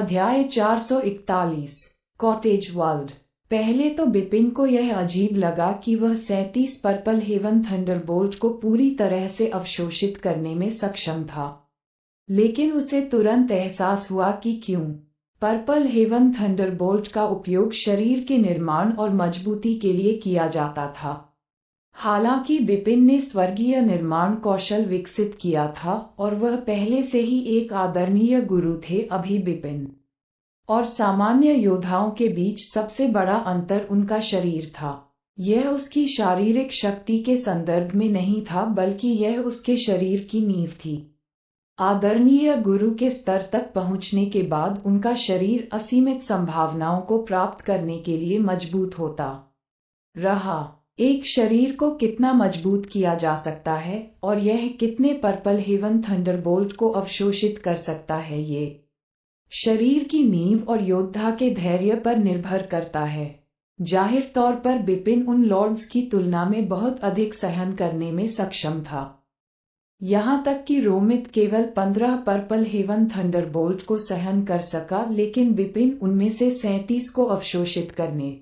अध्याय 441 cottage world. पहले तो बिपिन को यह अजीब लगा कि वह 37 पर्पल हेवन थंडरबोल्ट को पूरी तरह से अवशोषित करने में सक्षम था, लेकिन उसे तुरंत एहसास हुआ कि क्यों। पर्पल हेवन थंडरबोल्ट का उपयोग शरीर के निर्माण और मजबूती के लिए किया जाता था। हालांकि बिपिन ने स्वर्गीय निर्माण कौशल विकसित किया था और वह पहले से ही एक आदरणीय गुरु थे। अभी बिपिन और सामान्य योद्धाओं के बीच सबसे बड़ा अंतर उनका शरीर था। यह उसकी शारीरिक शक्ति के संदर्भ में नहीं था, बल्कि यह उसके शरीर की नींव थी। आदरणीय गुरु के स्तर तक पहुंचने के बाद उनका शरीर असीमित संभावनाओं को प्राप्त करने के लिए मजबूत होता रहा। एक शरीर को कितना मजबूत किया जा सकता है और यह कितने पर्पल हेवन थंडरबोल्ट को अवशोषित कर सकता है, ये शरीर की नींव और योद्धा के धैर्य पर निर्भर करता है। जाहिर तौर पर बिपिन उन लॉर्ड्स की तुलना में बहुत अधिक सहन करने में सक्षम था। यहाँ तक कि रोमित केवल 15 पर्पल हेवन थंडरबोल्ट को सहन कर सका, लेकिन बिपिन उनमें से 37 को अवशोषित करने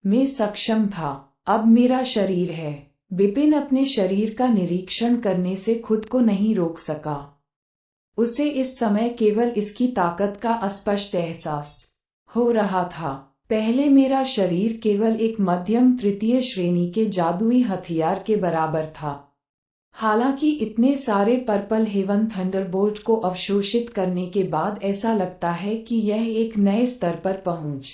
में सक्षम था। अब मेरा शरीर है। बिपिन अपने शरीर का निरीक्षण करने से खुद को नहीं रोक सका। उसे इस समय केवल इसकी ताकत का अस्पष्ट एहसास हो रहा था। पहले मेरा शरीर केवल एक मध्यम तृतीय श्रेणी के जादुई हथियार के बराबर था। हालांकि इतने सारे पर्पल हेवन थंडरबोल्ट को अवशोषित करने के बाद ऐसा लगता है कि यह एक नए स्तर पर पहुंच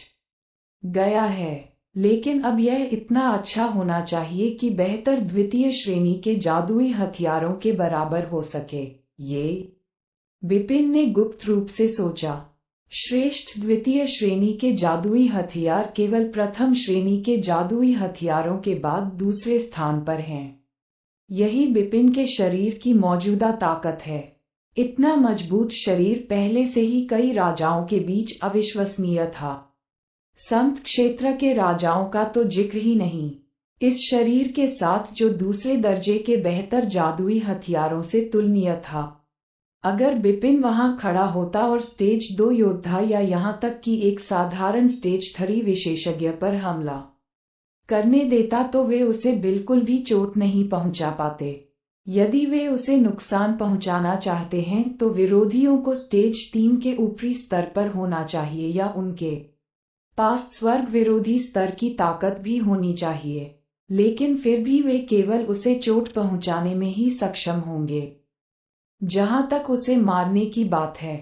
गया है। लेकिन अब यह इतना अच्छा होना चाहिए कि बेहतर द्वितीय श्रेणी के जादुई हथियारों के बराबर हो सके। ये बिपिन ने गुप्त रूप से सोचा। श्रेष्ठ द्वितीय श्रेणी के जादुई हथियार केवल प्रथम श्रेणी के जादुई हथियारों के बाद दूसरे स्थान पर हैं। यही बिपिन के शरीर की मौजूदा ताकत है। इतना मजबूत शरीर पहले से ही कई राजाओं के बीच अविश्वसनीय था। संत क्षेत्र के राजाओं का तो जिक्र ही नहीं। इस शरीर के साथ जो दूसरे दर्जे के बेहतर जादुई हथियारों से तुलनीय था। अगर बिपिन वहां खड़ा होता और स्टेज 2 योद्धा या यहां तक कि एक साधारण स्टेज 3 विशेषज्ञ पर हमला करने देता, तो वे उसे बिल्कुल भी चोट नहीं पहुंचा पाते। यदि वे उसे नुकसान पहुंचाना चाहते हैं तो विरोधियों को स्टेज 3 के ऊपरी स्तर पर होना चाहिए या उनके पास स्वर्ग विरोधी स्तर की ताकत भी होनी चाहिए, लेकिन फिर भी वे केवल उसे चोट पहुंचाने में ही सक्षम होंगे, जहां तक उसे मारने की बात है।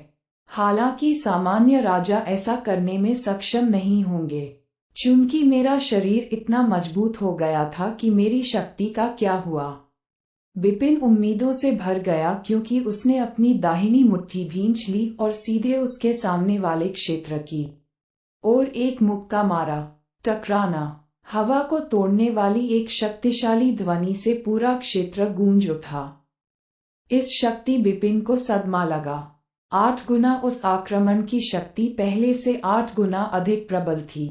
हालांकि सामान्य राजा ऐसा करने में सक्षम नहीं होंगे। चूंकि मेरा शरीर इतना मजबूत हो गया था कि मेरी शक्ति का क्या हुआ। बिपिन उम्मीदों से भर गया, क्योंकि उसने अपनी दाहिनी मुट्ठी भींच ली और सीधे उसके सामने वाले क्षेत्र की और एक मुक्का मारा। टकराना। हवा को तोड़ने वाली एक शक्तिशाली ध्वनि से पूरा क्षेत्र गूंज उठा। इस शक्ति बिपिन को सदमा लगा। 8 गुना उस आक्रमण की शक्ति पहले से 8 गुना अधिक प्रबल थी।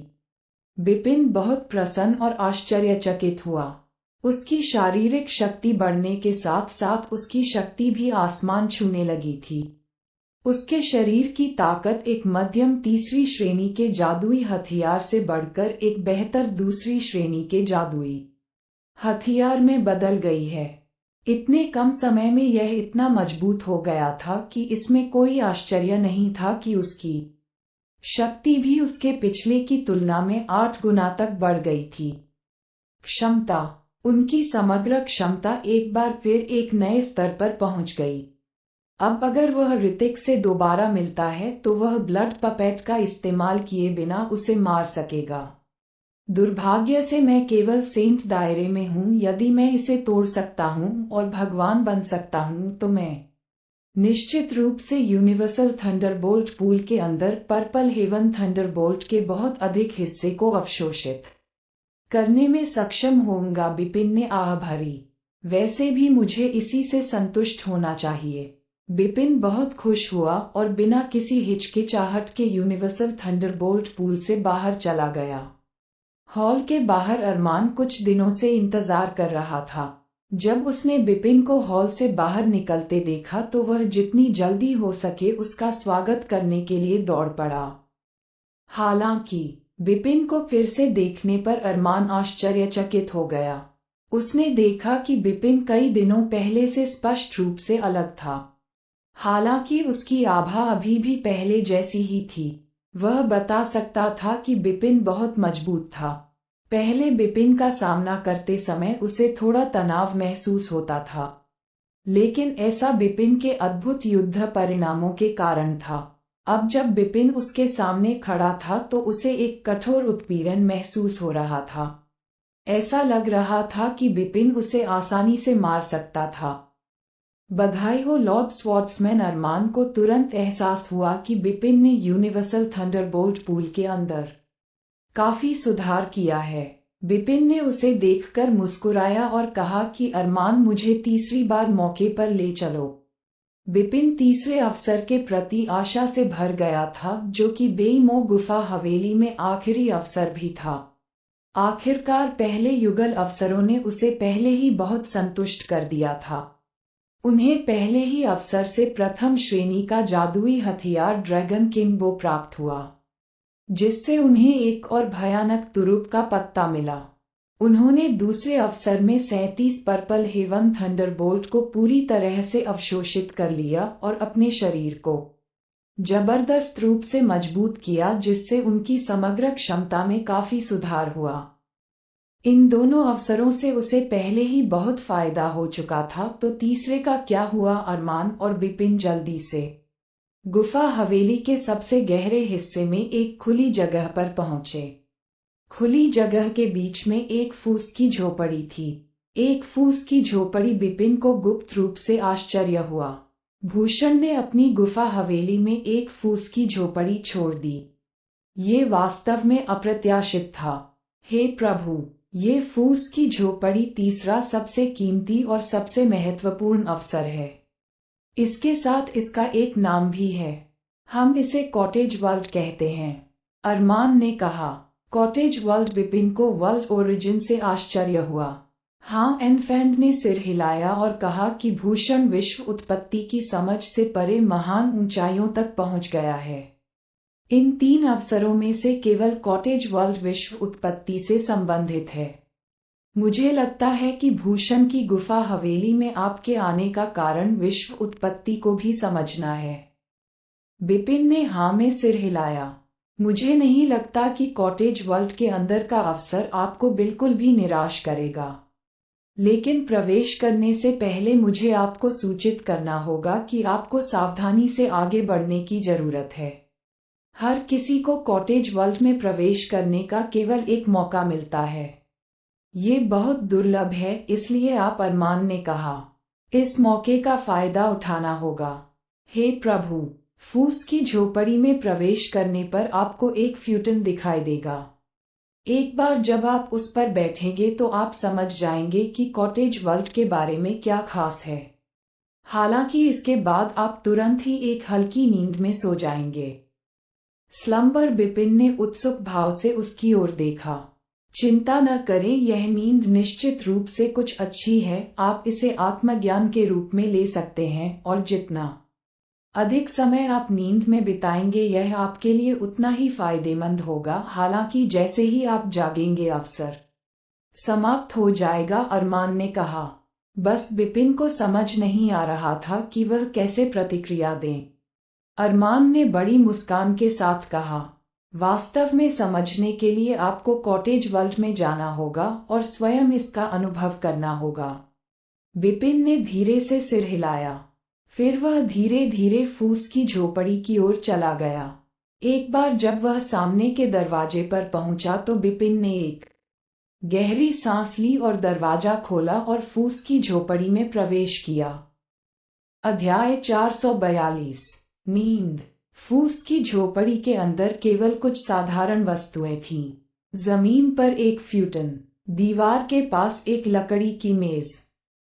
बिपिन बहुत प्रसन्न और आश्चर्यचकित हुआ। उसकी शारीरिक शक्ति बढ़ने के साथ साथ उसकी शक्ति भी आसमान छूने लगी थी। उसके शरीर की ताकत एक मध्यम तीसरी श्रेणी के जादुई हथियार से बढ़कर एक बेहतर दूसरी श्रेणी के जादुई हथियार में बदल गई है। इतने कम समय में यह इतना मजबूत हो गया था कि इसमें कोई आश्चर्य नहीं था कि उसकी शक्ति भी उसके पिछले की तुलना में 8 गुना तक बढ़ गई थी। क्षमता। उनकी समग्र क्षमता एक बार फिर एक नए स्तर पर पहुंच गई। अब अगर वह ऋतिक से दोबारा मिलता है तो वह ब्लड पपेट का इस्तेमाल किए बिना उसे मार सकेगा। दुर्भाग्य से मैं केवल सेंट दायरे में हूँ। यदि मैं इसे तोड़ सकता हूँ और भगवान बन सकता हूँ तो मैं निश्चित रूप से यूनिवर्सल थंडरबोल्ट पूल के अंदर पर्पल हेवन थंडरबोल्ट के बहुत अधिक हिस्से को अवशोषित करने में सक्षम होऊंगा। बिपिन ने आह भरी। वैसे भी मुझे इसी से संतुष्ट होना चाहिए। बिपिन बहुत खुश हुआ और बिना किसी हिचकिचाहट के यूनिवर्सल थंडरबोल्ट पूल से बाहर चला गया। हॉल के बाहर अरमान कुछ दिनों से इंतजार कर रहा था। जब उसने बिपिन को हॉल से बाहर निकलते देखा तो वह जितनी जल्दी हो सके उसका स्वागत करने के लिए दौड़ पड़ा। हालांकि बिपिन को फिर से देखने पर अरमान आश्चर्यचकित हो गया। उसने देखा कि बिपिन कई दिनों पहले से स्पष्ट रूप से अलग था। हालांकि उसकी आभा अभी भी पहले जैसी ही थी। वह बता सकता था कि बिपिन बहुत मजबूत था। पहले बिपिन का सामना करते समय उसे थोड़ा तनाव महसूस होता था, लेकिन ऐसा बिपिन के अद्भुत युद्ध परिणामों के कारण था। अब जब बिपिन उसके सामने खड़ा था तो उसे एक कठोर उत्पीड़न महसूस हो रहा था। ऐसा लग रहा था कि बिपिन उसे आसानी से मार सकता था। बधाई हो लॉर्ड स्वॉर्ड्समैन। अरमान को तुरंत एहसास हुआ कि बिपिन ने यूनिवर्सल थंडरबोल्ट पूल के अंदर काफी सुधार किया है। बिपिन ने उसे देखकर मुस्कुराया और कहा कि अरमान, मुझे तीसरी बार मौके पर ले चलो। बिपिन तीसरे अवसर के प्रति आशा से भर गया था, जो कि बेईमो गुफा हवेली में आखिरी अवसर भी था। आखिरकार पहले युगल अवसरों ने उसे पहले ही बहुत संतुष्ट कर दिया था। उन्हें पहले ही अवसर से प्रथम श्रेणी का जादुई हथियार ड्रैगन किंग बो प्राप्त हुआ, जिससे उन्हें एक और भयानक तुरुप का पत्ता मिला। उन्होंने दूसरे अवसर में 37 पर्पल हेवन थंडरबोल्ट को पूरी तरह से अवशोषित कर लिया और अपने शरीर को जबरदस्त रूप से मजबूत किया, जिससे उनकी समग्र क्षमता में काफी सुधार हुआ। इन दोनों अवसरों से उसे पहले ही बहुत फायदा हो चुका था, तो तीसरे का क्या हुआ? अरमान और बिपिन जल्दी से गुफा हवेली के सबसे गहरे हिस्से में एक खुली जगह पर पहुंचे। खुली जगह के बीच में एक फूस की झोपड़ी थी। एक फूस की झोपड़ी। बिपिन को गुप्त रूप से आश्चर्य हुआ। भूषण ने अपनी गुफा हवेली में एक फूस की झोपड़ी छोड़ दी। ये वास्तव में अप्रत्याशित था। हे प्रभु, ये फूस की झोपड़ी तीसरा सबसे कीमती और सबसे महत्वपूर्ण अवसर है। इसके साथ इसका एक नाम भी है। हम इसे कॉटेज वर्ल्ड कहते हैं, अरमान ने कहा। Cottage world? बिपिन को वर्ल्ड ओरिजिन से आश्चर्य हुआ। हाँ, एनफैंड ने सिर हिलाया और कहा कि भूषण विश्व उत्पत्ति की समझ से परे महान ऊंचाइयों तक पहुंच गया है। इन 3 अवसरों में से केवल कॉटेज वर्ल्ड विश्व उत्पत्ति से संबंधित है। मुझे लगता है कि भूषण की गुफा हवेली में आपके आने का कारण विश्व उत्पत्ति को भी समझना है। बिपिन ने हाँ में सिर हिलाया। मुझे नहीं लगता कि कॉटेज वर्ल्ड के अंदर का अवसर आपको बिल्कुल भी निराश करेगा, लेकिन प्रवेश करने से पहले मुझे आपको सूचित करना होगा कि आपको सावधानी से आगे बढ़ने की जरूरत है। हर किसी को कॉटेज वर्ल्ड में प्रवेश करने का केवल एक मौका मिलता है। ये बहुत दुर्लभ है, इसलिए आप, अरमान ने कहा, इस मौके का फायदा उठाना होगा। हे प्रभु, फूस की झोपड़ी में प्रवेश करने पर आपको एक फ्यूटन दिखाई देगा। एक बार जब आप उस पर बैठेंगे तो आप समझ जाएंगे कि कॉटेज वर्ल्ड के बारे में क्या खास है। हालांकि इसके बाद आप तुरंत ही एक हल्की नींद में सो जाएंगे। स्लम्बर? बिपिन ने उत्सुक भाव से उसकी ओर देखा। चिंता न करें, यह नींद निश्चित रूप से कुछ अच्छी है। आप इसे आत्मज्ञान के रूप में ले सकते हैं, और जितना अधिक समय आप नींद में बिताएंगे यह आपके लिए उतना ही फायदेमंद होगा। हालांकि जैसे ही आप जागेंगे अवसर समाप्त हो जाएगा, अरमान ने कहा। बस बिपिन को समझ नहीं आ रहा था कि वह कैसे प्रतिक्रिया दें। अरमान ने बड़ी मुस्कान के साथ कहा, वास्तव में समझने के लिए आपको कॉटेज वर्ल्ड में जाना होगा और स्वयं इसका अनुभव करना होगा। बिपिन ने धीरे से सिर हिलाया। फिर वह धीरे धीरे फूस की झोपड़ी की ओर चला गया। एक बार जब वह सामने के दरवाजे पर पहुंचा तो बिपिन ने एक गहरी सांस ली और दरवाजा खोला और फूस की झोपड़ी में प्रवेश किया। अध्याय 442 नींद। फूस की झोपड़ी के अंदर केवल कुछ साधारण वस्तुएं थीं। जमीन पर एक फ्यूटन, दीवार के पास एक लकड़ी की मेज,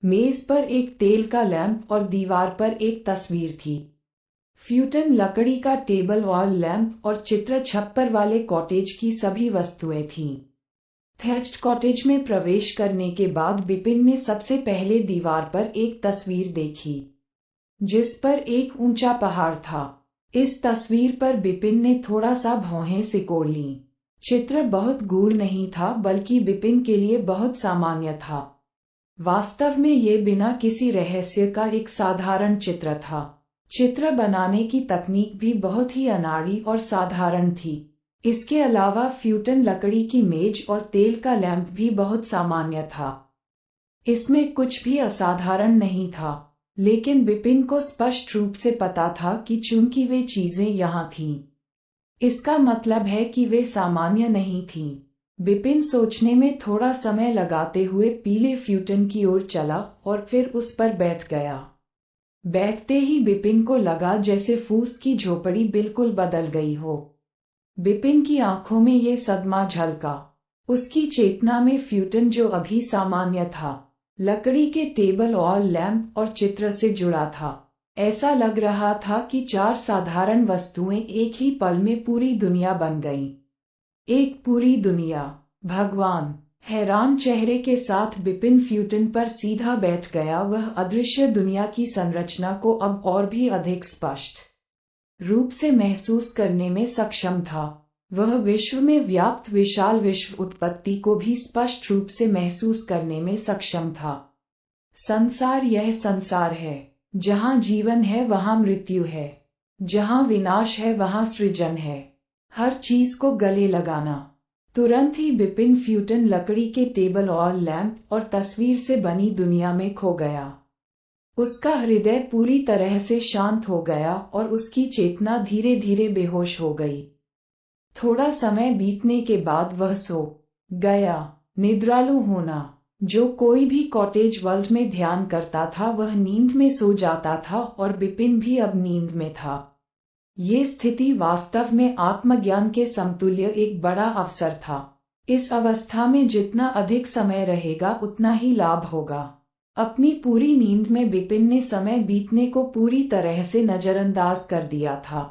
मेज पर एक तेल का लैंप और दीवार पर एक तस्वीर थी। फ्यूटन, लकड़ी का टेबल, वॉल लैंप और चित्र छप्पर वाले कॉटेज की सभी वस्तुएं थीं। थैच्ड कॉटेज में प्रवेश करने के बाद बिपिन ने सबसे पहले दीवार पर एक तस्वीर देखी, जिस पर एक ऊंचा पहाड़ था। इस तस्वीर पर बिपिन ने थोड़ा सा भौहें सिकोड़ लीं। चित्र बहुत गूढ़ नहीं था, बल्कि बिपिन के लिए बहुत सामान्य था। वास्तव में ये बिना किसी रहस्य का एक साधारण चित्र था। चित्र बनाने की तकनीक भी बहुत ही अनाड़ी और साधारण थी। इसके अलावा फ्यूटन लकड़ी की मेज और तेल का लैंप भी बहुत सामान्य था। इसमें कुछ भी असाधारण नहीं था, लेकिन बिपिन को स्पष्ट रूप से पता था कि चूंकि वे चीजें यहाँ थीं, इसका मतलब है कि वे सामान्य नहीं थीं। बिपिन सोचने में थोड़ा समय लगाते हुए पीले फ्यूटन की ओर चला और फिर उस पर बैठ गया। बैठते ही बिपिन को लगा जैसे फूस की झोपड़ी बिल्कुल बदल गई हो। बिपिन की आंखों में ये सदमा झलका। उसकी चेतना में फ्यूटन, जो अभी सामान्य था, लकड़ी के टेबल और लैंप और चित्र से जुड़ा था। ऐसा लग रहा था कि चार साधारण वस्तुएं एक ही पल में पूरी दुनिया बन गईं। एक पूरी दुनिया। भगवान! हैरान चेहरे के साथ बिपिन फ्यूटन पर सीधा बैठ गया। वह अदृश्य दुनिया की संरचना को अब और भी अधिक स्पष्ट रूप से महसूस करने में सक्षम था। वह विश्व में व्याप्त विशाल विश्व उत्पत्ति को भी स्पष्ट रूप से महसूस करने में सक्षम था। संसार, यह संसार है। जहाँ जीवन है वहाँ मृत्यु है, जहाँ विनाश है वहाँ सृजन है। हर चीज को गले लगाना। तुरंत ही बिपिन फ्यूटन, लकड़ी के टेबल और लैंप और तस्वीर से बनी दुनिया में खो गया। उसका हृदय पूरी तरह से शांत हो गया और उसकी चेतना धीरे धीरे बेहोश हो गई। थोड़ा समय बीतने के बाद वह सो गया। निद्रालु होना। जो कोई भी कॉटेज वर्ल्ड में ध्यान करता था वह नींद में सो जाता था, और बिपिन भी अब नींद में था। ये स्थिति वास्तव में आत्मज्ञान के समतुल्य एक बड़ा अवसर था। इस अवस्था में जितना अधिक समय रहेगा उतना ही लाभ होगा। अपनी पूरी नींद में बिपिन ने समय बीतने को पूरी तरह से नजरअंदाज कर दिया था।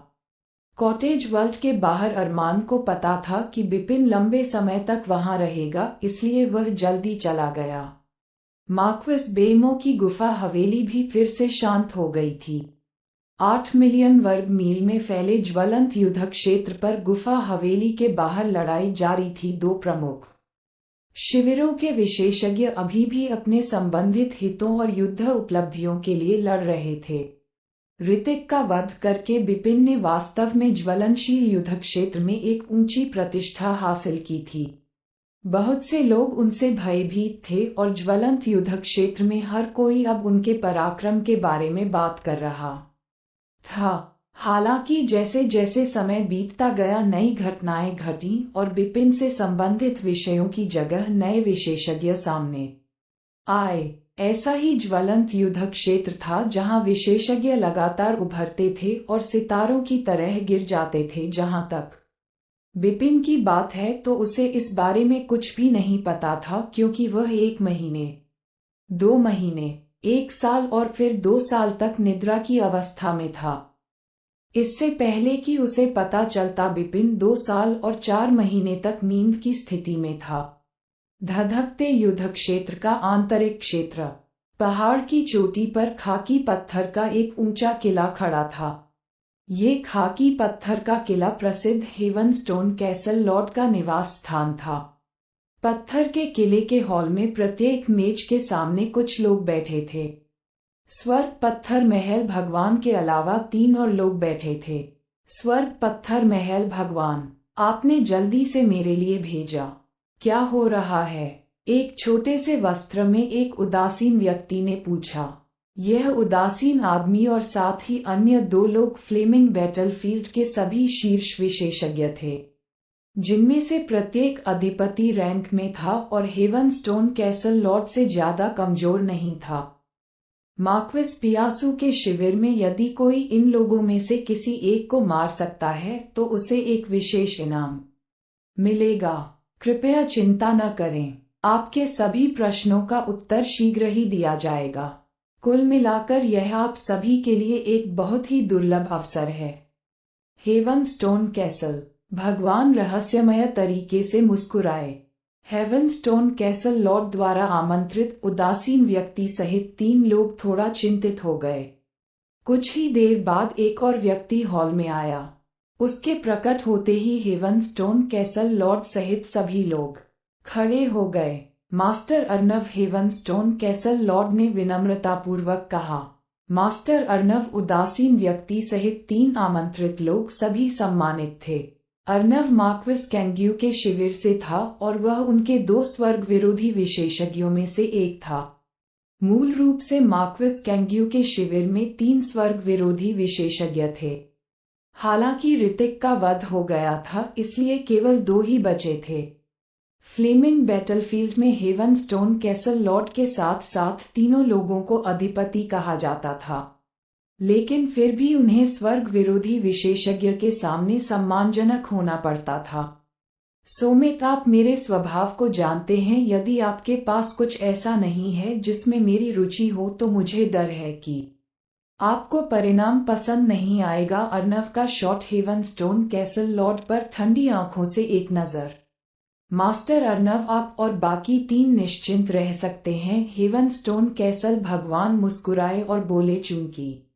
कॉटेज वर्ल्ड के बाहर अरमान को पता था कि बिपिन लंबे समय तक वहां रहेगा, इसलिए वह जल्दी चला गया। मार्क्विस बेमो की गुफा हवेली भी फिर से शांत हो गई थी। 8 मिलियन वर्ग मील में फैले ज्वलंत युद्ध क्षेत्र पर गुफा हवेली के बाहर लड़ाई जारी थी। दो प्रमुख शिविरों के विशेषज्ञ अभी भी अपने संबंधित हितों और युद्ध उपलब्धियों के लिए लड़ रहे थे। ऋतिक का वध करके बिपिन ने वास्तव में ज्वलनशील युद्ध क्षेत्र में एक ऊंची प्रतिष्ठा हासिल की थी। बहुत से लोग उनसे भयभीत थे और ज्वलंत युद्ध क्षेत्र में हर कोई अब उनके पराक्रम के बारे में बात कर रहा था। हालांकि जैसे जैसे समय बीतता गया नई घटनाएं घटीं और बिपिन से संबंधित विषयों की जगह नए विशेषज्ञ सामने आए। ऐसा ही ज्वलंत युद्ध क्षेत्र था जहां विशेषज्ञ लगातार उभरते थे और सितारों की तरह गिर जाते थे। जहां तक बिपिन की बात है तो उसे इस बारे में कुछ भी नहीं पता था, क्योंकि वह 1 महीने, 2 महीने, 1 साल और फिर 2 साल तक निद्रा की अवस्था में था। इससे पहले कि उसे पता चलता बिपिन 2 साल और 4 महीने तक नींद की स्थिति में था। धधकते युद्ध क्षेत्र का आंतरिक क्षेत्र। पहाड़ की चोटी पर खाकी पत्थर का एक ऊंचा किला खड़ा था। ये खाकी पत्थर का किला प्रसिद्ध हेवनस्टोन कैसल लॉर्ड का निवास स्थान था। पत्थर के किले के हॉल में प्रत्येक मेज के सामने कुछ लोग बैठे थे। स्वर्ग पत्थर महल भगवान के अलावा 3 और लोग बैठे थे। स्वर्ग पत्थर महल भगवान, आपने जल्दी से मेरे लिए भेजा। क्या हो रहा है? एक छोटे से वस्त्र में एक उदासीन व्यक्ति ने पूछा। यह उदासीन आदमी और साथ ही अन्य 2 लोग फ्लेमिंग बैटलफील्ड के सभी शीर्ष विशेषज्ञ थे, जिनमें से प्रत्येक अधिपति रैंक में था और हेवनस्टोन कैसल लॉर्ड से ज्यादा कमजोर नहीं था। मार्क्विस पियासू के शिविर में यदि कोई इन लोगों में से किसी एक को मार सकता है तो उसे एक विशेष इनाम मिलेगा। कृपया चिंता न करें, आपके सभी प्रश्नों का उत्तर शीघ्र ही दिया जाएगा। कुल मिलाकर यह आप सभी के लिए एक बहुत ही दुर्लभ अवसर है। हेवनस्टोन कैसल। भगवान रहस्यमय तरीके से मुस्कुराए। हेवनस्टोन कैसल लॉर्ड द्वारा आमंत्रित उदासीन व्यक्ति सहित 3 लोग थोड़ा चिंतित हो गए। कुछ ही देर बाद एक और व्यक्ति हॉल में आया। उसके प्रकट होते ही हेवनस्टोन कैसल लॉर्ड सहित सभी लोग खड़े हो गए। मास्टर अर्नव, हेवनस्टोन कैसल लॉर्ड ने विनम्रतापूर्वक कहा। मास्टर अर्नव, उदासीन व्यक्ति सहित 3 आमंत्रित लोग सभी सम्मानित थे। अर्नव मार्क्विस कैंग्यू के शिविर से था और वह उनके 2 स्वर्ग विरोधी विशेषज्ञों में से एक था। मूल रूप से मार्क्विस कैंग्यू के शिविर में 3 स्वर्ग विरोधी विशेषज्ञ थे। हालांकि ऋतिक का वध हो गया था, इसलिए केवल 2 ही बचे थे। फ्लेमिंग बैटलफील्ड में हेवनस्टोन कैसल लॉर्ड के साथ साथ तीनों लोगों को अधिपति कहा जाता था, लेकिन फिर भी उन्हें स्वर्ग विरोधी विशेषज्ञ के सामने सम्मानजनक होना पड़ता था। सोमित, आप मेरे स्वभाव को जानते हैं। यदि आपके पास कुछ ऐसा नहीं है जिसमें मेरी रुचि हो तो मुझे डर है कि आपको परिणाम पसंद नहीं आएगा। अर्नव का शॉट हेवनस्टोन कैसल लॉर्ड पर ठंडी आंखों से एक नजर। मास्टर अर्नव, आप और बाकी 3 निश्चिंत रह सकते हैं। हेवनस्टोन कैसल भगवान मुस्कुराए और बोले, चूंकि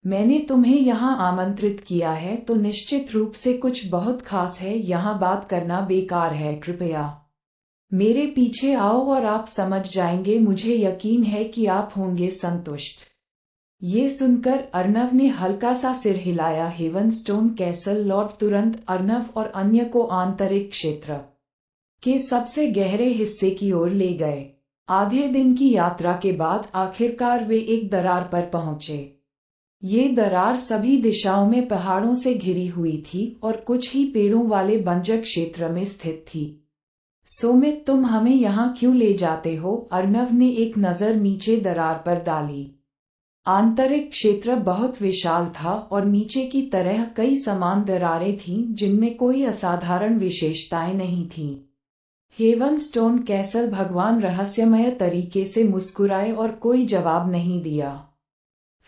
मैंने तुम्हें यहाँ आमंत्रित किया है तो निश्चित रूप से कुछ बहुत खास है। यहाँ बात करना बेकार है। कृपया मेरे पीछे आओ और आप समझ जाएंगे। मुझे यकीन है कि आप होंगे संतुष्ट। ये सुनकर अर्नव ने हल्का सा सिर हिलाया। हेवनस्टोन कैसल लॉर्ड तुरंत अर्नव और अन्य को आंतरिक क्षेत्र के सबसे गहरे हिस्से की ओर ले गए। आधे दिन की यात्रा के बाद आखिरकार वे एक दरार पर पहुंचे। ये दरार सभी दिशाओं में पहाड़ों से घिरी हुई थी और कुछ ही पेड़ों वाले बंजर क्षेत्र में स्थित थी। सोमित, तुम हमें यहाँ क्यों ले जाते हो? अर्नव ने एक नजर नीचे दरार पर डाली। आंतरिक क्षेत्र बहुत विशाल था और नीचे की तरह कई समान दरारें थीं जिनमें कोई असाधारण विशेषताएं नहीं थीं। हेवनस्टोन कैसल भगवान रहस्यमय तरीके से मुस्कुराए और कोई जवाब नहीं दिया।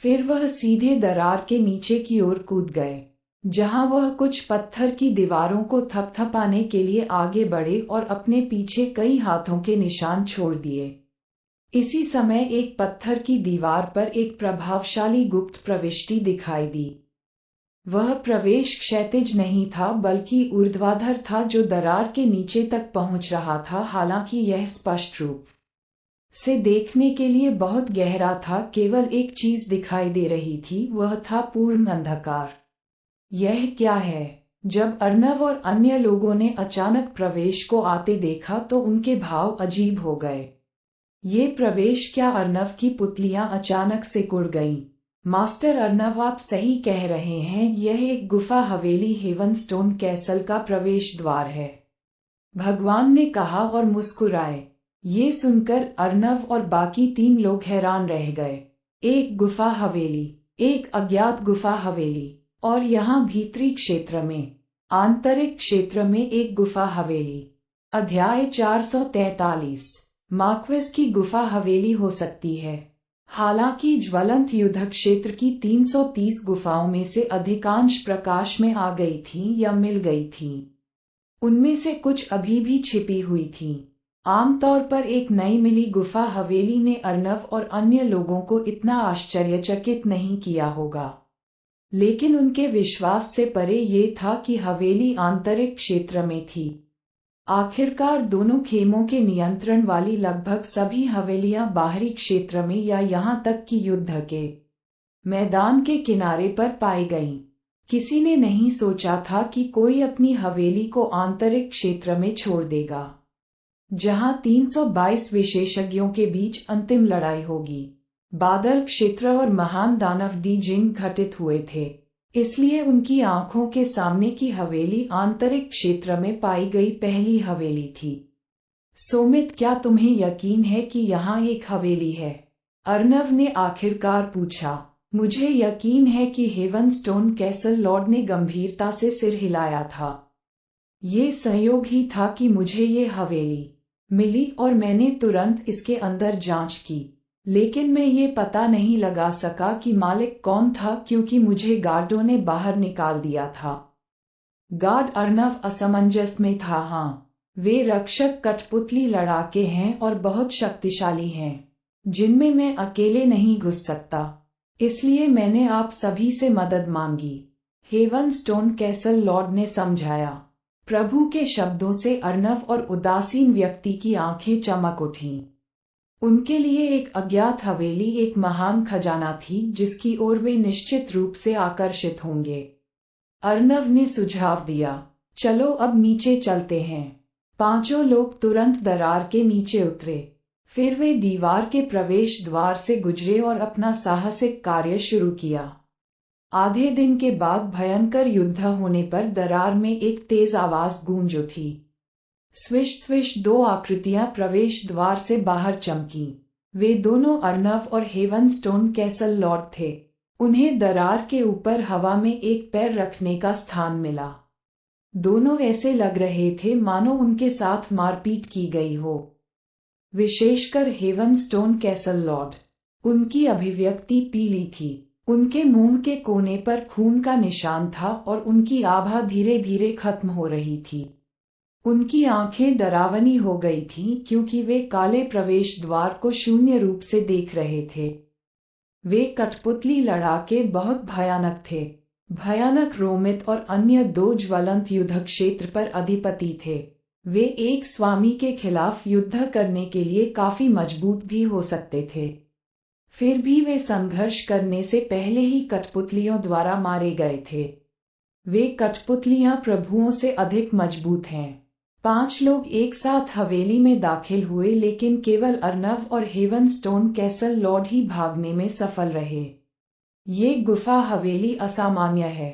फिर वह सीधे दरार के नीचे की ओर कूद गए, जहां वह कुछ पत्थर की दीवारों को थपथपाने के लिए आगे बढ़े और अपने पीछे कई हाथों के निशान छोड़ दिए। इसी समय एक पत्थर की दीवार पर एक प्रभावशाली गुप्त प्रविष्टि दिखाई दी। वह प्रवेश क्षैतिज नहीं था बल्कि ऊर्ध्वाधर था, जो दरार के नीचे तक पहुंच रहा था। हालांकि यह स्पष्ट रूप से देखने के लिए बहुत गहरा था। केवल एक चीज दिखाई दे रही थी, वह था पूर्ण अंधकार। यह क्या है? जब अर्नव और अन्य लोगों ने अचानक प्रवेश को आते देखा तो उनके भाव अजीब हो गए। ये प्रवेश क्या? अर्नव की पुतलियां अचानक से कुड़ गईं। मास्टर अर्नव, आप सही कह रहे हैं, यह एक गुफा हवेली हेवनस्टोन कैसल का प्रवेश द्वार है, भगवान ने कहा और मुस्कुराए। ये सुनकर अर्नव और बाकी 3 लोग हैरान रह गए। एक गुफा हवेली, एक अज्ञात गुफा हवेली, और यहाँ भीतरी क्षेत्र में, आंतरिक क्षेत्र में एक गुफा हवेली। अध्याय 443। मार्क्विस की गुफा हवेली हो सकती है। हालांकि ज्वलंत युद्ध क्षेत्र की 330 गुफाओं में से अधिकांश प्रकाश में आ गई थीं या मिल गई थीं, उनमें से कुछ अभी भी छिपी हुई थीं। आमतौर पर एक नई मिली गुफा हवेली ने अर्नव और अन्य लोगों को इतना आश्चर्यचकित नहीं किया होगा, लेकिन उनके विश्वास से परे ये था कि हवेली आंतरिक क्षेत्र में थी। आखिरकार दोनों खेमों के नियंत्रण वाली लगभग सभी हवेलियां बाहरी क्षेत्र में या यहां तक कि युद्ध के मैदान के किनारे पर पाई गईं। किसी ने नहीं सोचा था कि कोई अपनी हवेली को आंतरिक क्षेत्र में छोड़ देगा, जहां 322 विशेषज्ञों के बीच अंतिम लड़ाई होगी। बादल क्षेत्र और महान दानव डी जिंग घटित हुए थे, इसलिए उनकी आंखों के सामने की हवेली आंतरिक क्षेत्र में पाई गई पहली हवेली थी। सोमित, क्या तुम्हें यकीन है कि यहाँ एक हवेली है? अर्नव ने आखिरकार पूछा। मुझे यकीन है कि हेवनस्टोन कैसल लॉर्ड ने गंभीरता से सिर हिलाया था। ये संयोग ही था कि मुझे ये हवेली मिली और मैंने तुरंत इसके अंदर जांच की, लेकिन मैं ये पता नहीं लगा सका कि मालिक कौन था क्योंकि मुझे गार्डों ने बाहर निकाल दिया था। गार्ड? अर्नव असमंजस में था। हाँ, वे रक्षक कठपुतली लड़ाके हैं और बहुत शक्तिशाली हैं, जिनमें मैं अकेले नहीं घुस सकता। इसलिए मैंने आप सभी से मदद मांगी। हेवन स्टोन कैसल लॉर्ड ने समझाया। प्रभु के शब्दों से अर्नव और उदासीन व्यक्ति की आंखें चमक उठीं। उनके लिए एक अज्ञात हवेली एक महान खजाना थी जिसकी ओर वे निश्चित रूप से आकर्षित होंगे। अर्नव ने सुझाव दिया, चलो अब नीचे चलते हैं। पांचों लोग तुरंत दरार के नीचे उतरे। फिर वे दीवार के प्रवेश द्वार से गुजरे और अपना साहसिक कार्य शुरू किया। आधे दिन के बाद भयंकर युद्ध होने पर दरार में एक तेज आवाज गूंज उठी। स्विश स्विश 2 आकृतियां प्रवेश द्वार से बाहर चमकीं। वे दोनों अर्नव और हेवन स्टोन कैसल लॉर्ड थे। उन्हें दरार के ऊपर हवा में एक पैर रखने का स्थान मिला। दोनों ऐसे लग रहे थे मानो उनके साथ मारपीट की गई हो। विशेषकर हेवन स्टोन कैसल लॉर्ड। उनकी अभिव्यक्ति पीली थी। उनके मुंह के कोने पर खून का निशान था और उनकी आभा धीरे धीरे खत्म हो रही थी। उनकी आंखें डरावनी हो गई थीं क्योंकि वे काले प्रवेश द्वार को शून्य रूप से देख रहे थे। वे कठपुतली लड़ाके बहुत भयानक थे। भयानक रोमित और अन्य 2 ज्वलंत युद्ध क्षेत्र पर अधिपति थे। वे एक स्वामी के खिलाफ युद्ध करने के लिए काफी मजबूत भी हो सकते थे। फिर भी वे संघर्ष करने से पहले ही कठपुतलियों द्वारा मारे गए थे। वे कठपुतलियां प्रभुओं से अधिक मजबूत हैं। 5 लोग एक साथ हवेली में दाखिल हुए लेकिन केवल अर्नव और हेवन स्टोन कैसल लॉर्ड ही भागने में सफल रहे। ये गुफा हवेली असामान्य है।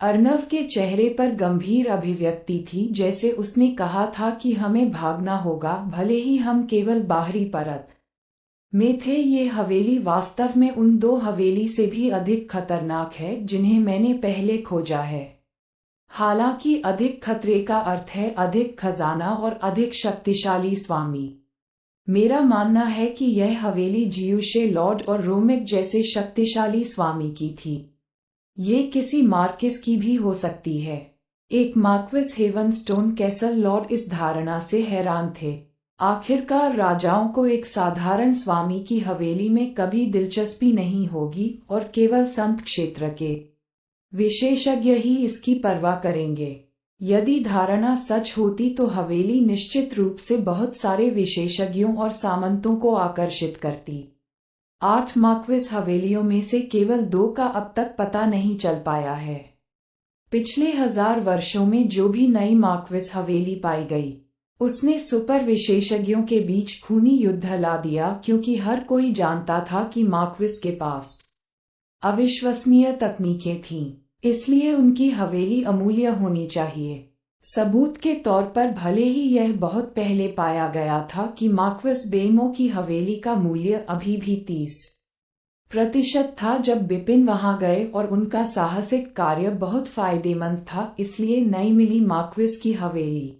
अर्नव के चेहरे पर गंभीर अभिव्यक्ति थी, जैसे उसने कहा था कि हमें भागना होगा भले ही हम केवल बाहरी परत में थे। ये हवेली वास्तव में उन 2 हवेली से भी अधिक खतरनाक है जिन्हें मैंने पहले खोजा है। हालांकि अधिक खतरे का अर्थ है अधिक खजाना और अधिक शक्तिशाली स्वामी। मेरा मानना है कि यह हवेली जियूशे लॉर्ड और रोमिक जैसे शक्तिशाली स्वामी की थी। ये किसी मार्किस की भी हो सकती है। एक marquis haven stone castle lord इस धारणा से हैरान थे। आखिरकार राजाओं को एक साधारण स्वामी की हवेली में कभी दिलचस्पी नहीं होगी और केवल संत क्षेत्र के विशेषज्ञ ही इसकी परवाह करेंगे। यदि धारणा सच होती तो हवेली निश्चित रूप से बहुत सारे विशेषज्ञों और सामंतों को आकर्षित करती। 8 मार्क्विस हवेलियों में से केवल 2 का अब तक पता नहीं चल पाया है। पिछले 1000 वर्षों में जो भी नई मार्क्विस हवेली पाई गई, उसने सुपर विशेषज्ञों के बीच खूनी युद्ध ला दिया क्योंकि हर कोई जानता था कि मार्क्विस के पास अविश्वसनीय तकनीकें थीं। इसलिए उनकी हवेली अमूल्य होनी चाहिए। सबूत के तौर पर भले ही यह बहुत पहले पाया गया था कि मार्क्विस बेमो की हवेली का मूल्य अभी भी 30% था जब बिपिन वहां गए और उनका साहसिक कार्य बहुत फायदेमंद था। इसलिए नई मिली मार्क्विस की हवेली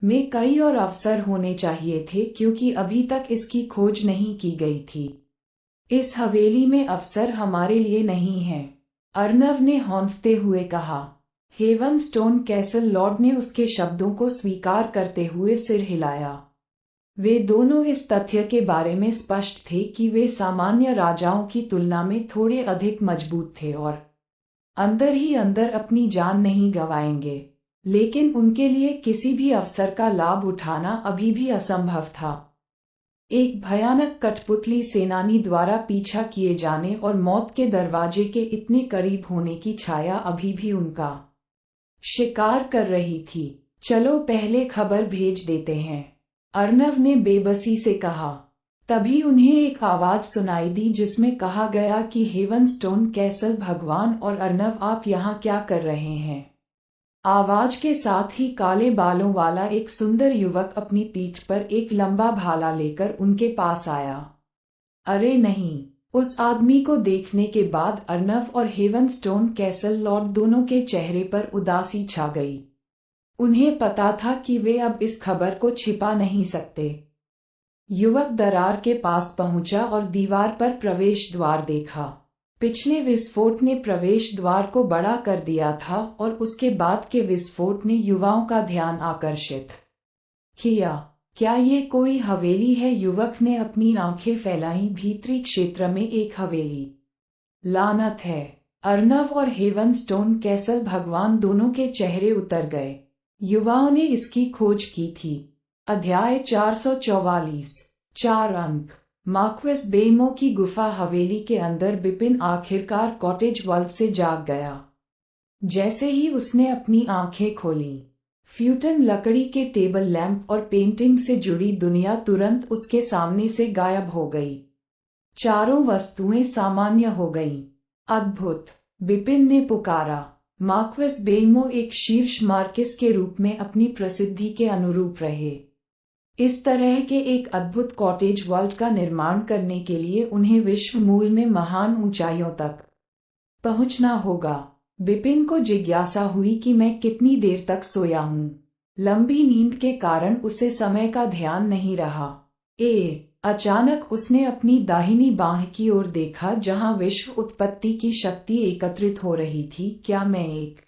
में कई और अवसर होने चाहिए थे क्योंकि अभी तक इसकी खोज नहीं की गई थी। इस हवेली में अवसर हमारे लिए नहीं है, अर्नव ने हौंफते हुए कहा। हेवन स्टोन कैसल लॉर्ड ने उसके शब्दों को स्वीकार करते हुए सिर हिलाया। वे दोनों इस तथ्य के बारे में स्पष्ट थे कि वे सामान्य राजाओं की तुलना में थोड़े अधिक मजबूत थे और अंदर ही अंदर अपनी जान नहीं गंवाएंगे। लेकिन उनके लिए किसी भी अवसर का लाभ उठाना अभी भी असंभव था। एक भयानक कठपुतली सेनानी द्वारा पीछा किए जाने और मौत के दरवाजे के इतने करीब होने की छाया अभी भी उनका शिकार कर रही थी। चलो पहले खबर भेज देते हैं, अर्नव ने बेबसी से कहा। तभी उन्हें एक आवाज सुनाई दी जिसमें कहा गया कि हेवन स्टोन कैसल भगवान और अर्नव आप यहाँ क्या कर रहे हैं। आवाज के साथ ही काले बालों वाला एक सुंदर युवक अपनी पीठ पर एक लंबा भाला लेकर उनके पास आया। अरे नहीं! उस आदमी को देखने के बाद अर्नव और हेवन स्टोन कैसल लॉर्ड दोनों के चेहरे पर उदासी छा गई। उन्हें पता था कि वे अब इस खबर को छिपा नहीं सकते। युवक दरार के पास पहुंचा और दीवार पर प्रवेश द्वार देखा। पिछले विस्फोट ने प्रवेश द्वार को बड़ा कर दिया था और उसके बाद के विस्फोट ने युवाओं का ध्यान आकर्षित किया। क्या ये कोई हवेली है? युवक ने अपनी आंखें फैलाई। भीतरी क्षेत्र में एक हवेली। लानत है। अर्नव और हेवनस्टोन कैसल भगवान दोनों के चेहरे उतर गए। युवाओं ने इसकी खोज की थी। अध्याय 444। 4 अंक। मार्क्वेस बेमो की गुफा हवेली के अंदर। बिपिन आखिरकार कॉटेज वर्ल्ड से जाग गया। जैसे ही उसने अपनी आंखें खोली, फ्यूटन लकड़ी के टेबल लैंप और पेंटिंग से जुड़ी दुनिया तुरंत उसके सामने से गायब हो गई। चारों वस्तुएं सामान्य हो गईं। अद्भुत! बिपिन ने पुकारा। मार्क्वेस बेमो एक शीर्ष मार्किस के रूप में अपनी प्रसिद्धि के अनुरूप रहे। इस तरह के एक अद्भुत कॉटेज वर्ल्ड का निर्माण करने के लिए उन्हें विश्व मूल में महान ऊंचाइयों तक पहुंचना होगा। बिपिन को जिज्ञासा हुई कि मैं कितनी देर तक सोया हूँ। लंबी नींद के कारण उसे समय का ध्यान नहीं रहा। अचानक उसने अपनी दाहिनी बांह की ओर देखा जहां विश्व उत्पत्ति की शक्ति एकत्रित हो रही थी। क्या मैं एक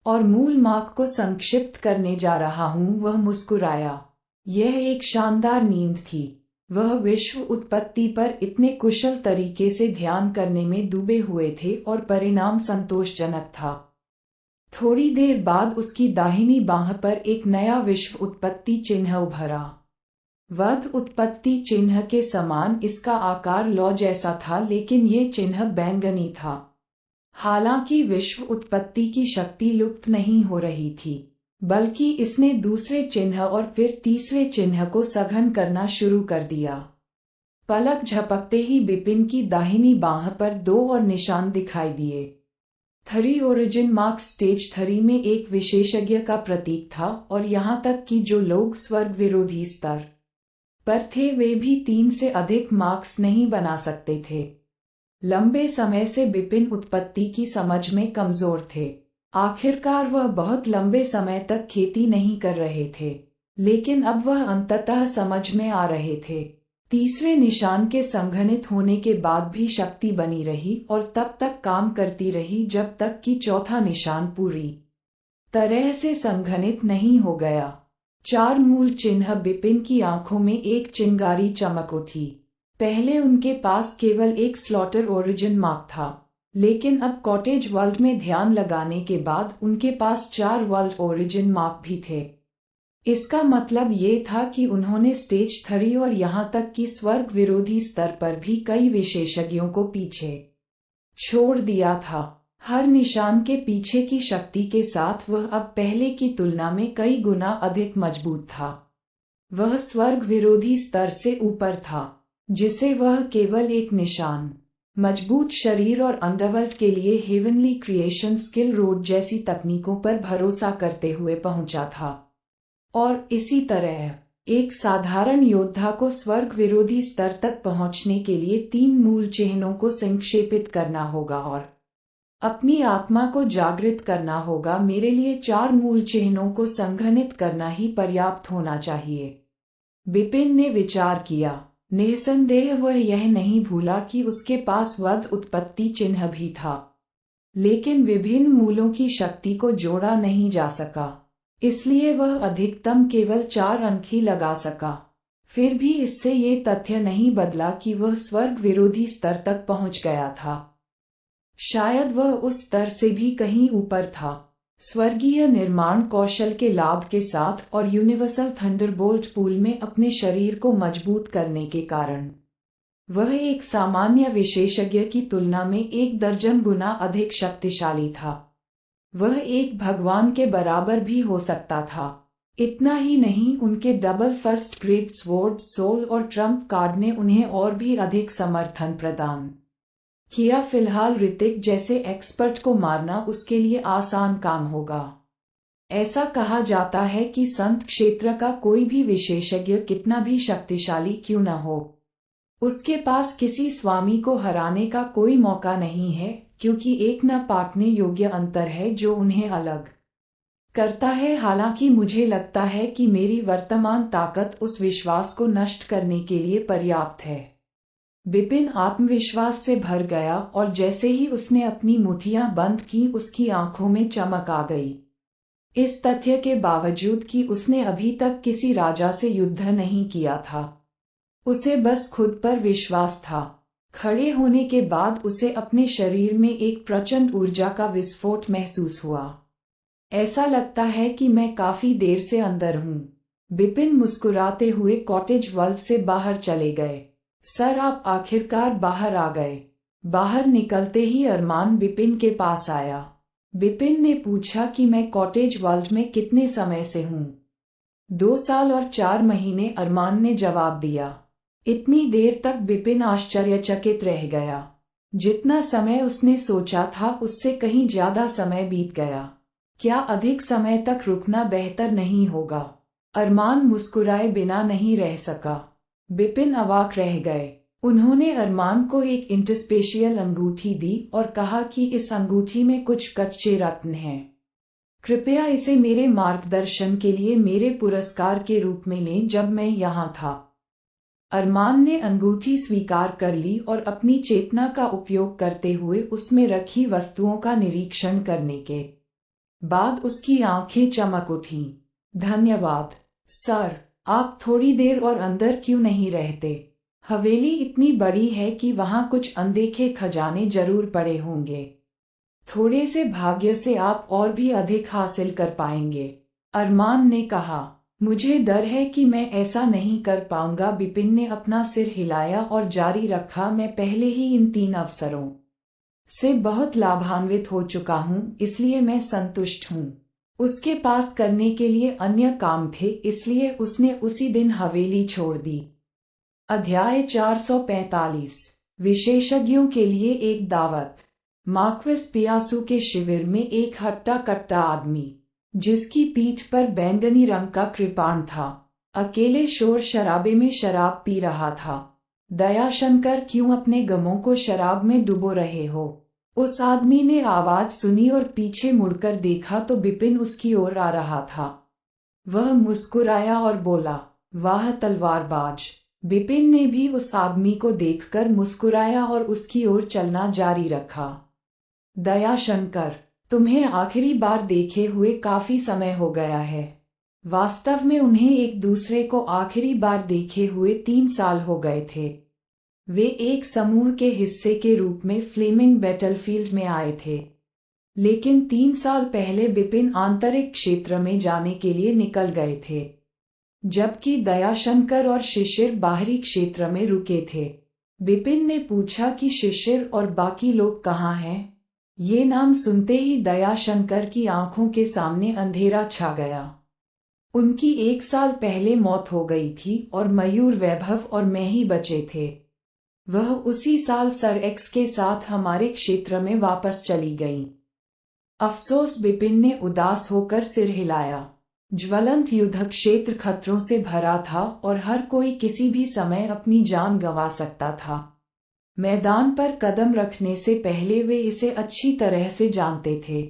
और मूल मार्ग को संक्षिप्त करने जा रहा हूँ? वह मुस्कुराया। यह एक शानदार नींद थी। वह विश्व उत्पत्ति पर इतने कुशल तरीके से ध्यान करने में डूबे हुए थे और परिणाम संतोषजनक था। थोड़ी देर बाद उसकी दाहिनी बांह पर एक नया विश्व उत्पत्ति चिन्ह उभरा। वध उत्पत्ति चिन्ह के समान इसका आकार लौ जैसा था, लेकिन ये चिन्ह बैंगनी था। हालांकि विश्व उत्पत्ति की शक्ति लुप्त नहीं हो रही थी, बल्कि इसने दूसरे चिन्ह और फिर तीसरे चिन्ह को सघन करना शुरू कर दिया। पलक झपकते ही बिपिन की दाहिनी बांह पर 2 और निशान दिखाई दिए। 3 ओरिजिन मार्क्स स्टेज 3 में एक विशेषज्ञ का प्रतीक था, और यहाँ तक कि जो लोग स्वर्ग विरोधी स्तर पर थे वे भी 3 से अधिक मार्क्स नहीं बना सकते थे। लंबे समय से बिपिन उत्पत्ति की समझ में कमजोर थे। आखिरकार वह बहुत लंबे समय तक खेती नहीं कर रहे थे, लेकिन अब वह अंततः समझ में आ रहे थे। तीसरे निशान के संघनित होने के बाद भी शक्ति बनी रही और तब तक काम करती रही जब तक कि चौथा निशान पूरी तरह से संघनित नहीं हो गया। 4 मूल चिन्ह। बिपिन की आंखों में एक चिंगारी चमक उठी। पहले उनके पास केवल एक स्लॉटर ओरिजिन मार्क था, लेकिन अब कॉटेज वर्ल्ड में ध्यान लगाने के बाद उनके पास 4 वर्ल्ड ओरिजिन मार्क भी थे। इसका मतलब ये था कि उन्होंने स्टेज 3 और यहाँ तक कि स्वर्ग विरोधी स्तर पर भी कई विशेषज्ञों को पीछे छोड़ दिया था। हर निशान के पीछे की शक्ति के साथ वह अब पहले की तुलना में कई गुना अधिक मजबूत था। वह स्वर्ग विरोधी स्तर से ऊपर था, जिसे वह केवल एक निशान, मजबूत शरीर और अंडरवर्ल्ड के लिए हेवनली क्रिएशन स्किल रोड जैसी तकनीकों पर भरोसा करते हुए पहुंचा था। और इसी तरह एक साधारण योद्धा को स्वर्ग विरोधी स्तर तक पहुंचने के लिए 3 मूल चिन्हों को संक्षेपित करना होगा और अपनी आत्मा को जागृत करना होगा। मेरे लिए 4 मूल चिन्हों को संघनित करना ही पर्याप्त होना चाहिए, बिपिन ने विचार किया। निसंदेह वह यह नहीं भूला कि उसके पास वध उत्पत्ति चिन्ह भी था, लेकिन विभिन्न मूलों की शक्ति को जोड़ा नहीं जा सका, इसलिए वह अधिकतम केवल 4 अंक ही लगा सका। फिर भी इससे ये तथ्य नहीं बदला कि वह स्वर्ग विरोधी स्तर तक पहुंच गया था। शायद वह उस स्तर से भी कहीं ऊपर था। स्वर्गीय निर्माण कौशल के लाभ के साथ और यूनिवर्सल थंडरबोल्ट पूल में अपने शरीर को मजबूत करने के कारण वह एक सामान्य विशेषज्ञ की तुलना में 1 दर्जन गुना अधिक शक्तिशाली था। वह एक भगवान के बराबर भी हो सकता था। इतना ही नहीं, उनके double first grade sword soul और ट्रम्प कार्ड ने उन्हें और भी अधिक समर्थन प्रदान किया। फिलहाल ऋतिक जैसे एक्सपर्ट को मारना उसके लिए आसान काम होगा। ऐसा कहा जाता है कि संत क्षेत्र का कोई भी विशेषज्ञ कितना भी शक्तिशाली क्यों न हो, उसके पास किसी स्वामी को हराने का कोई मौका नहीं है, क्योंकि एक न पाटने योग्य अंतर है जो उन्हें अलग करता है। हालांकि मुझे लगता है कि मेरी वर्तमान ताकत उस विश्वास को नष्ट करने के लिए पर्याप्त है। बिपिन आत्मविश्वास से भर गया और जैसे ही उसने अपनी मुठियां बंद की उसकी आंखों में चमक आ गई। इस तथ्य के बावजूद कि उसने अभी तक किसी राजा से युद्ध नहीं किया था। उसे बस खुद पर विश्वास था। खड़े होने के बाद उसे अपने शरीर में एक प्रचंड ऊर्जा का विस्फोट महसूस हुआ। ऐसा लगता है कि मैं काफी देर से अंदर हूँ। बिपिन मुस्कुराते हुए कॉटेज वर्ल्ड से बाहर चले गए। सर, आप आखिरकार बाहर आ गए। बाहर निकलते ही अरमान बिपिन के पास आया। बिपिन ने पूछा कि मैं कॉटेज वर्ल्ड में कितने समय से हूँ। 2 साल और 4 महीने, अरमान ने जवाब दिया। इतनी देर तक बिपिन आश्चर्यचकित रह गया। जितना समय उसने सोचा था उससे कहीं ज्यादा समय बीत गया। क्या अधिक समय तक रुकना बेहतर नहीं होगा? अरमान मुस्कुराए बिना नहीं रह सका। बिपिन अवाक रह गए। उन्होंने अरमान को एक इंटरस्पेशियल अंगूठी दी और कहा कि इस अंगूठी में कुछ कच्चे रत्न हैं। कृपया इसे मेरे मार्गदर्शन के लिए मेरे पुरस्कार के रूप में लें जब मैं यहाँ था। अरमान ने अंगूठी स्वीकार कर ली और अपनी चेतना का उपयोग करते हुए उसमें रखी वस्तुओं का निरीक्षण करने के बाद उसकी आंखें चमक उठीं। धन्यवाद सर, आप थोड़ी देर और अंदर क्यों नहीं रहते? हवेली इतनी बड़ी है कि वहां कुछ अनदेखे खजाने जरूर पड़े होंगे। थोड़े से भाग्य से आप और भी अधिक हासिल कर पाएंगे, अरमान ने कहा। मुझे डर है कि मैं ऐसा नहीं कर पाऊंगा। बिपिन ने अपना सिर हिलाया और जारी रखा, मैं पहले ही इन 3 अवसरों से बहुत लाभान्वित हो चुका हूँ, इसलिए मैं संतुष्ट हूँ। उसके पास करने के लिए अन्य काम थे, इसलिए उसने उसी दिन हवेली छोड़ दी। अध्याय 445 विशेषज्ञों के लिए एक दावत। मार्क्वेस पियासू के शिविर में एक हट्टा कट्टा आदमी, जिसकी पीठ पर बैंगनी रंग का कृपाण था, अकेले शोर शराबे में शराब पी रहा था। दयाशंकर, क्यों अपने गमों को शराब में डुबो रहे हो? उस आदमी ने आवाज सुनी और पीछे मुड़कर देखा तो बिपिन उसकी ओर आ रहा था। वह मुस्कुराया और बोला, वाह तलवारबाज। बिपिन ने भी उस आदमी को देखकर मुस्कुराया और उसकी ओर चलना जारी रखा। दयाशंकर, तुम्हें आखिरी बार देखे हुए काफी समय हो गया है। वास्तव में उन्हें एक दूसरे को आखिरी बार देखे हुए 3 साल हो गए थे। वे एक समूह के हिस्से के रूप में फ्लेमिंग बैटलफील्ड में आए थे, लेकिन 3 साल पहले बिपिन आंतरिक क्षेत्र में जाने के लिए निकल गए थे, जबकि दयाशंकर और शिशिर बाहरी क्षेत्र में रुके थे। बिपिन ने पूछा कि शिशिर और बाकी लोग कहाँ हैं? ये नाम सुनते ही दयाशंकर की आंखों के सामने अंधेरा छा गया। उनकी 1 साल पहले मौत हो गई थी और मयूर वैभव और मैं ही बचे थे। वह उसी साल सर एक्स के साथ हमारे क्षेत्र में वापस चली गईं। अफसोस, बिपिन ने उदास होकर सिर हिलाया। ज्वलंत युद्ध क्षेत्र खतरों से भरा था और हर कोई किसी भी समय अपनी जान गंवा सकता था। मैदान पर कदम रखने से पहले वे इसे अच्छी तरह से जानते थे।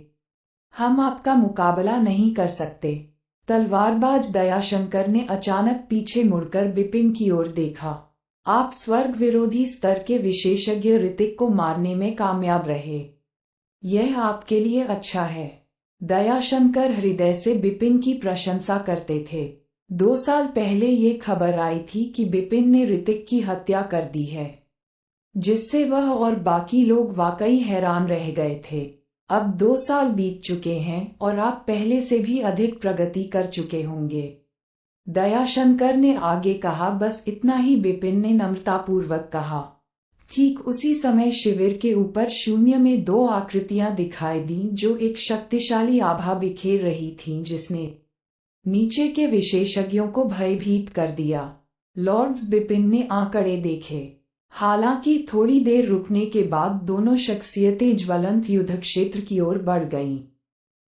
हम आपका मुकाबला नहीं कर सकते। तलवारबाज दयाशंकर ने अचानक पीछे मुड़कर बिपिन की ओर देखा। आप स्वर्ग विरोधी स्तर के विशेषज्ञ ऋतिक को मारने में कामयाब रहे। यह आपके लिए अच्छा है। दयाशंकर हृदय से बिपिन की प्रशंसा करते थे। 2 साल पहले ये खबर आई थी कि बिपिन ने ऋतिक की हत्या कर दी है, जिससे वह और बाकी लोग वाकई हैरान रह गए थे। अब 2 साल बीत चुके हैं और आप पहले से भी अधिक प्रगति कर चुके होंगे, दयाशंकर ने आगे कहा। बस इतना ही, बिपिन ने नम्रतापूर्वक कहा। ठीक उसी समय शिविर के ऊपर शून्य में 2 आकृतियां दिखाई दीं जो एक शक्तिशाली आभा बिखेर रही थीं, जिसने नीचे के विशेषज्ञों को भयभीत कर दिया। लॉर्ड्स, बिपिन ने आंकड़े देखे। हालांकि थोड़ी देर रुकने के बाद दोनों शख्सियतें ज्वलंत युद्ध क्षेत्र की ओर बढ़ गईं।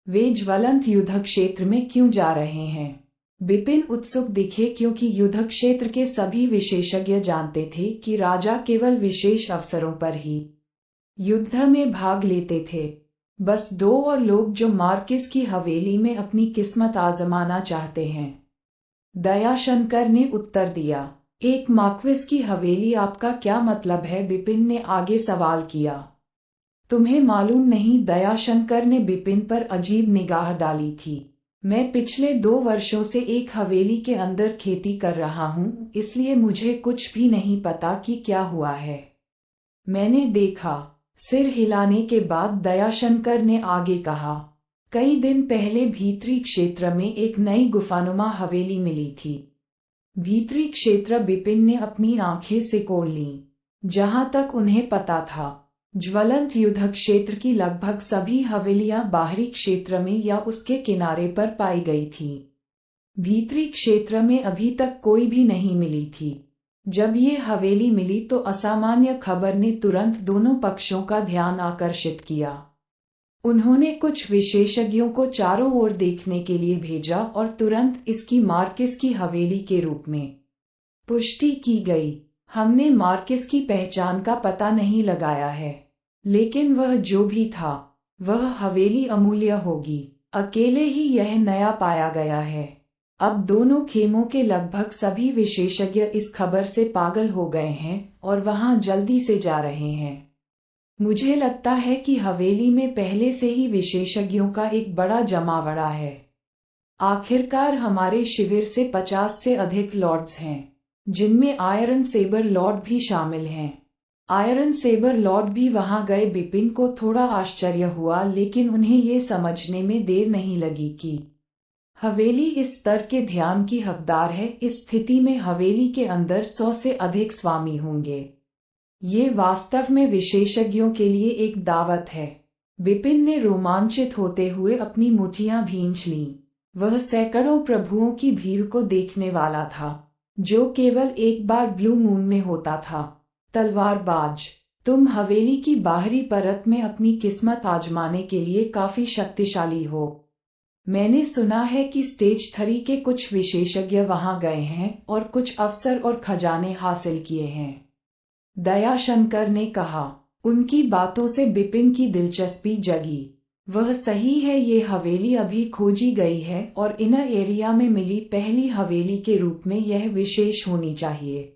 वे ज्वलंत युद्ध क्षेत्र में क्यों जा रहे हैं? बिपिन उत्सुक दिखे, क्योंकि युद्ध क्षेत्र के सभी विशेषज्ञ जानते थे कि राजा केवल विशेष अवसरों पर ही युद्ध में भाग लेते थे। बस 2 और लोग जो मार्किस की हवेली में अपनी किस्मत आजमाना चाहते हैं, दयाशंकर ने उत्तर दिया। एक मार्क्वेस की हवेली, आपका क्या मतलब है? बिपिन ने आगे सवाल किया। तुम्हें मालूम नहीं? दयाशंकर ने बिपिन पर अजीब निगाह डाली थी। मैं पिछले 2 वर्षों से एक हवेली के अंदर खेती कर रहा हूँ, इसलिए मुझे कुछ भी नहीं पता कि क्या हुआ है। मैंने देखा। सिर हिलाने के बाद दयाशंकर ने आगे कहा, कई दिन पहले भीतरी क्षेत्र में एक नई गुफानुमा हवेली मिली थी। भीतरी क्षेत्र बिपिन ने अपनी आंखें सिकोड़ लीं। जहां तक उन्हें पता था, ज्वलंत युद्ध क्षेत्र की लगभग सभी हवेलियां बाहरी क्षेत्र में या उसके किनारे पर पाई गई थी। भीतरी क्षेत्र में अभी तक कोई भी नहीं मिली थी। जब ये हवेली मिली तो असामान्य खबर ने तुरंत दोनों पक्षों का ध्यान आकर्षित किया। उन्होंने कुछ विशेषज्ञों को चारों ओर देखने के लिए भेजा और तुरंत इसकी मार्किस की हवेली के रूप में पुष्टि की गई। हमने मार्किस की पहचान का पता नहीं लगाया है, लेकिन वह जो भी था, वह हवेली अमूल्य होगी। अकेले ही यह नया पाया गया है। अब दोनों खेमों के लगभग सभी विशेषज्ञ इस खबर से पागल हो गए हैं और वहां जल्दी से जा रहे हैं। मुझे लगता है कि हवेली में पहले से ही विशेषज्ञों का एक बड़ा जमावड़ा है। आखिरकार हमारे शिविर से 50 से अधिक लॉर्ड्स हैं, जिनमें आयरन सेबर लॉर्ड भी शामिल हैं। आयरन सेबर लॉर्ड भी वहां गए। बिपिन को थोड़ा आश्चर्य हुआ, लेकिन उन्हें ये समझने में देर नहीं लगी कि हवेली इस स्तर के ध्यान की हकदार है। इस स्थिति में हवेली के अंदर 100 से अधिक स्वामी होंगे। ये वास्तव में विशेषज्ञों के लिए एक दावत है। बिपिन ने रोमांचित होते हुए अपनी मुट्ठियां भींच लीं। वह सैकड़ों प्रभुओं की भीड़ को देखने वाला था, जो केवल एक बार ब्लू मून में होता था। तलवारबाज, तुम हवेली की बाहरी परत में अपनी किस्मत आजमाने के लिए काफी शक्तिशाली हो। मैंने सुना है कि स्टेज 3 के कुछ विशेषज्ञ वहां गए हैं और कुछ अवसर और खजाने हासिल किए हैं। दयाशंकर ने कहा। उनकी बातों से बिपिन की दिलचस्पी जगी। वह सही है, ये हवेली अभी खोजी गई है और इनर एरिया में मिली पहली हवेली के रूप में यह विशेष होनी चाहिए।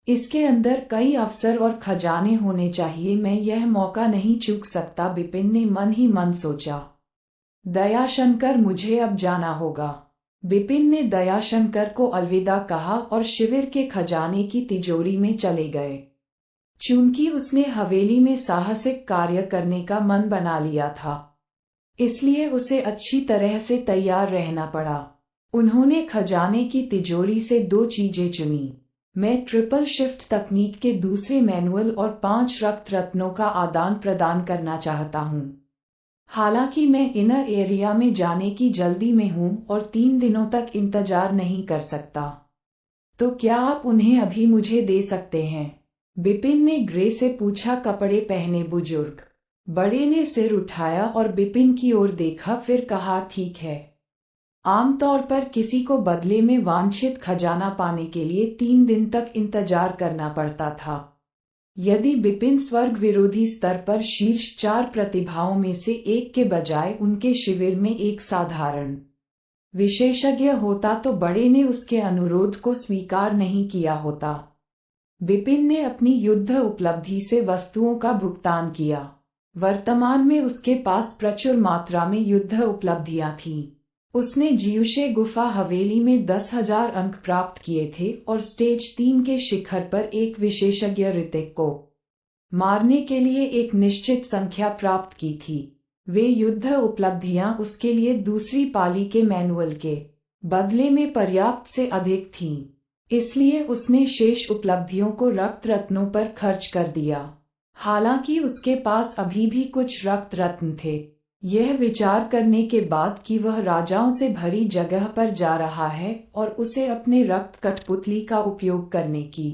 इसके अंदर कई अवसर और खजाने होने चाहिए। मैं यह मौका नहीं चूक सकता, बिपिन ने मन ही मन सोचा। दयाशंकर, मुझे अब जाना होगा। बिपिन ने दयाशंकर को अलविदा कहा और शिविर के खजाने की तिजोरी में चले गए। चूंकि उसने हवेली में साहसिक कार्य करने का मन बना लिया था, इसलिए उसे अच्छी तरह से तैयार रहना पड़ा। उन्होंने खजाने की तिजोरी से 2 चीजें चुनी। मैं ट्रिपल शिफ्ट तकनीक के दूसरे मैनुअल और 5 रक्त रत्नों का आदान प्रदान करना चाहता हूँ। हालांकि मैं इनर एरिया में जाने की जल्दी में हूँ और 3 दिनों तक इंतजार नहीं कर सकता। तो क्या आप उन्हें अभी मुझे दे सकते हैं? बिपिन ने ग्रे से पूछा। कपड़े पहने बुजुर्ग बड़े ने सिर उठाया और बिपिन की ओर देखा, फिर कहा, ठीक है। आमतौर पर किसी को बदले में वांछित खजाना पाने के लिए 3 दिन तक इंतजार करना पड़ता था। यदि बिपिन स्वर्ग विरोधी स्तर पर शीर्ष 4 प्रतिभाओं में से एक के बजाय उनके शिविर में एक साधारण विशेषज्ञ होता तो बड़े ने उसके अनुरोध को स्वीकार नहीं किया होता। बिपिन ने अपनी युद्ध उपलब्धि से वस्तुओं का भुगतान किया। वर्तमान में उसके पास प्रचुर मात्रा में युद्ध उपलब्धियां थीं। उसने जियुशे गुफा हवेली में 10,000 अंक प्राप्त किए थे और स्टेज 3 के शिखर पर एक विशेषज्ञ ऋतिक को मारने के लिए एक निश्चित संख्या प्राप्त की थी। वे युद्ध उपलब्धियां उसके लिए दूसरी पाली के मैनुअल के बदले में पर्याप्त से अधिक थीं। इसलिए उसने शेष उपलब्धियों को रक्त रत्नों पर खर्च कर दिया। हालांकि उसके पास अभी भी कुछ रक्त रत्न थे। यह विचार करने के बाद कि वह राजाओं से भरी जगह पर जा रहा है और उसे अपने रक्त कठपुतली का उपयोग करने की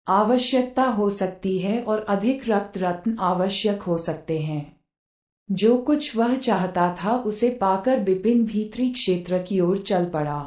आवश्यकता हो सकती है और अधिक रक्त रत्न आवश्यक हो सकते हैं। जो कुछ वह चाहता था उसे पाकर बिपिन भीतरी क्षेत्र की ओर चल पड़ा।